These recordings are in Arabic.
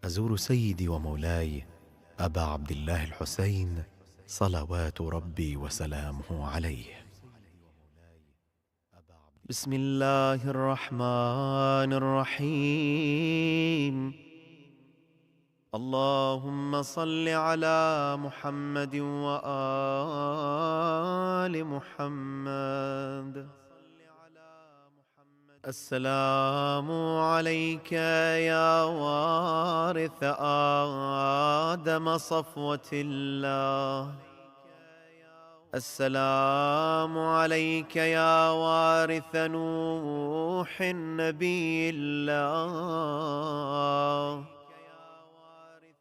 أزور سيدي ومولاي أبا عبد الله الحسين صلوات ربي وسلامه عليه. بسم الله الرحمن الرحيم. اللهم صل على محمد وآل محمد. السلام عليك يا وارث آدم صفوة الله. السلام عليك يا وارث نوح نبي الله.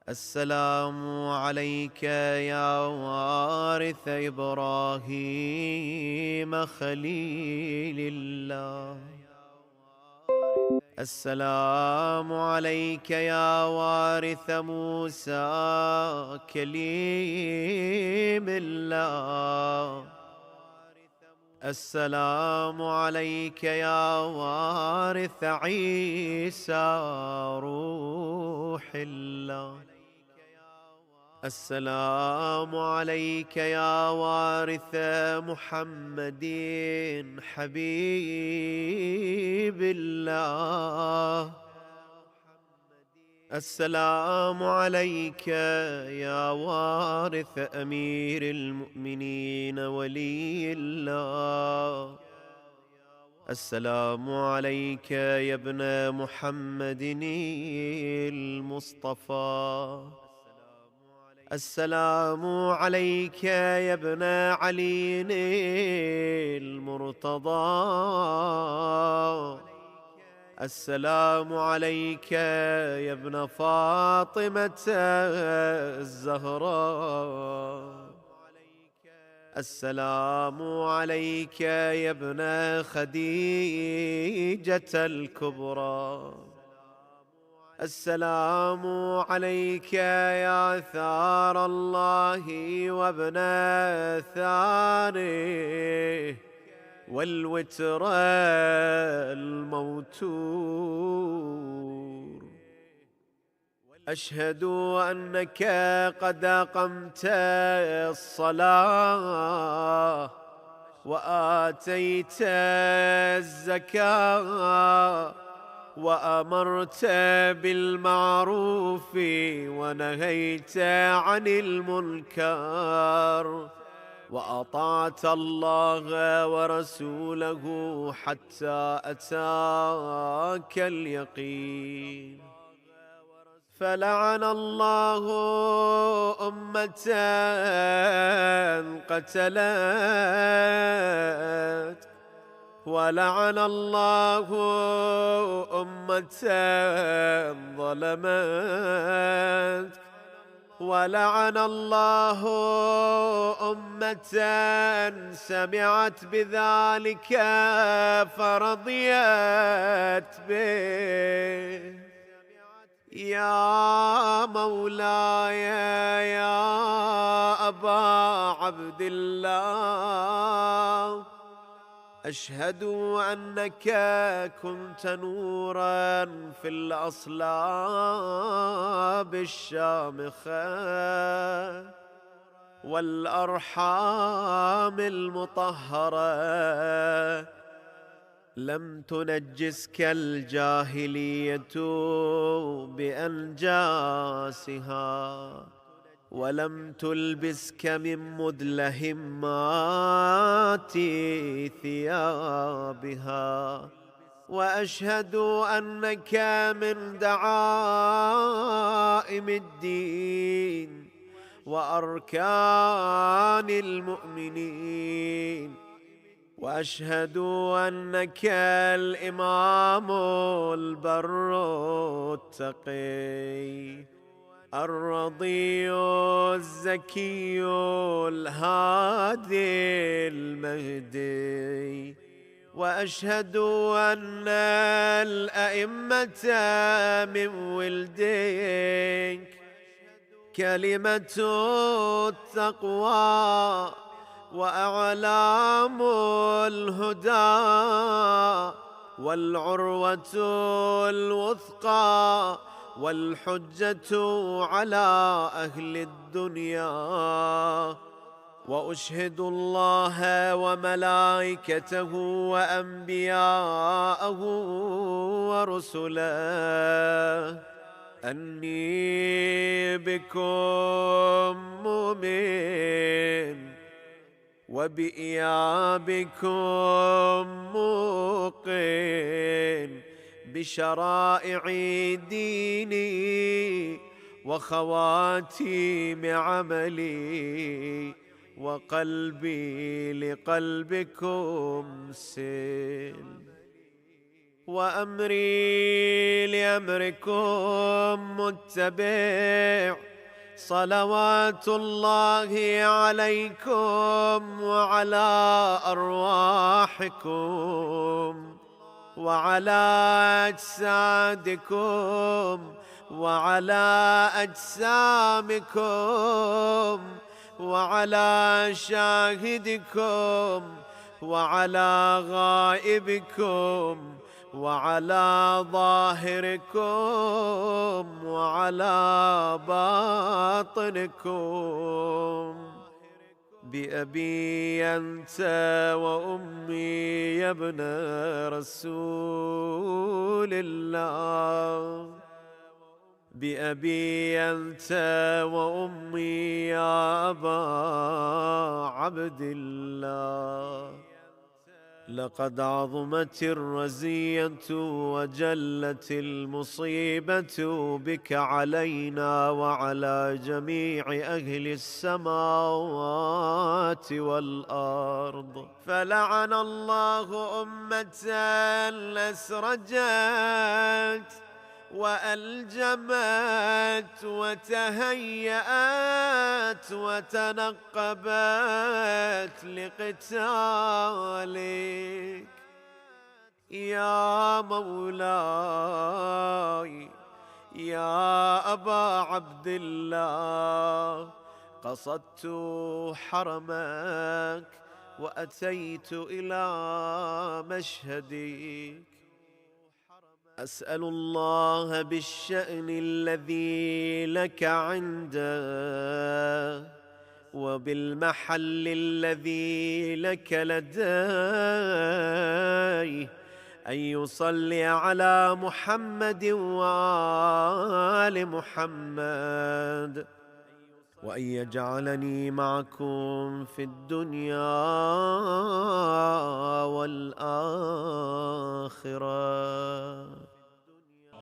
السلام عليك يا وارث إبراهيم خليل الله. السلام عليك يا وارث موسى كليم الله. السلام عليك يا وارث عيسى روح الله. السلام عليك يا وارث محمد حبيب الله. السلام عليك يا وارث أمير المؤمنين ولي الله. السلام عليك يا ابن محمد المصطفى. السلام عليك يا ابن علي المرتضى. السلام عليك يا ابن فاطمة الزهراء. السلام عليك يا ابن خديجة الكبرى. السلام عليك يا ثار الله وابن ثاره والوتر الموتور. أشهد أنك قد أقمت الصلاة وآتيت الزكاة وأمرت بالمعروف ونهيت عن المنكر وأطعت الله ورسوله حتى أتاك اليقين. فلعن الله أمة قتلت، ولعن الله أمة ظلمت، ولعن الله أمة سمعت بذلك فرضيت به. يا مولاي يا أبا عبد الله، أشهد أنك كنت نورا في الأصلاب الشامخة والأرحام المطهرة. لم تنجسك الجاهلية بأنجاسها، ولم تلبسك من مدلهمات ثيابها. وأشهد أنك من دعائم الدين وأركان المؤمنين. وأشهد أنك الإمام البر التقي الرضي الزكي الهادي المهدي. وأشهد أن الأئمة من ولدك كلمة التقوى وأعلام الهدى والعروة الوثقى والحجة على أهل الدنيا. وأشهد الله وملائكته وأنبياءه ورسله أني بكم مؤمن وبإيابكم موقن بشرائع ديني وخواتيم عملي، وقلبي لقلبكم سل، وأمري لأمركم متبع. صلوات الله عليكم وعلى أرواحكم وعلى أجسادكم وعلى أجسامكم وعلى شاهدكم وعلى غائبكم وعلى ظاهركم وعلى باطنكم. بأبي أنت وأمي يا ابن رسول الله، بأبي أنت وأمي يا أبا عبد الله. لقد عظمت الرزية وجلت المصيبة بك علينا وعلى جميع أهل السماوات والأرض، فلعن الله أمة أسرجت وألجمت وتهيأت وتنقبت لقتالك يا مولاي يا أبا عبد الله. قصدت حرمك وأتيت إلى مشهدك، أسأل الله بالشأن الذي لك عنده وبالمحل الذي لك لديه أن يصلي على محمد وآل محمد، وأن يجعلني معكم في الدنيا والآخرة.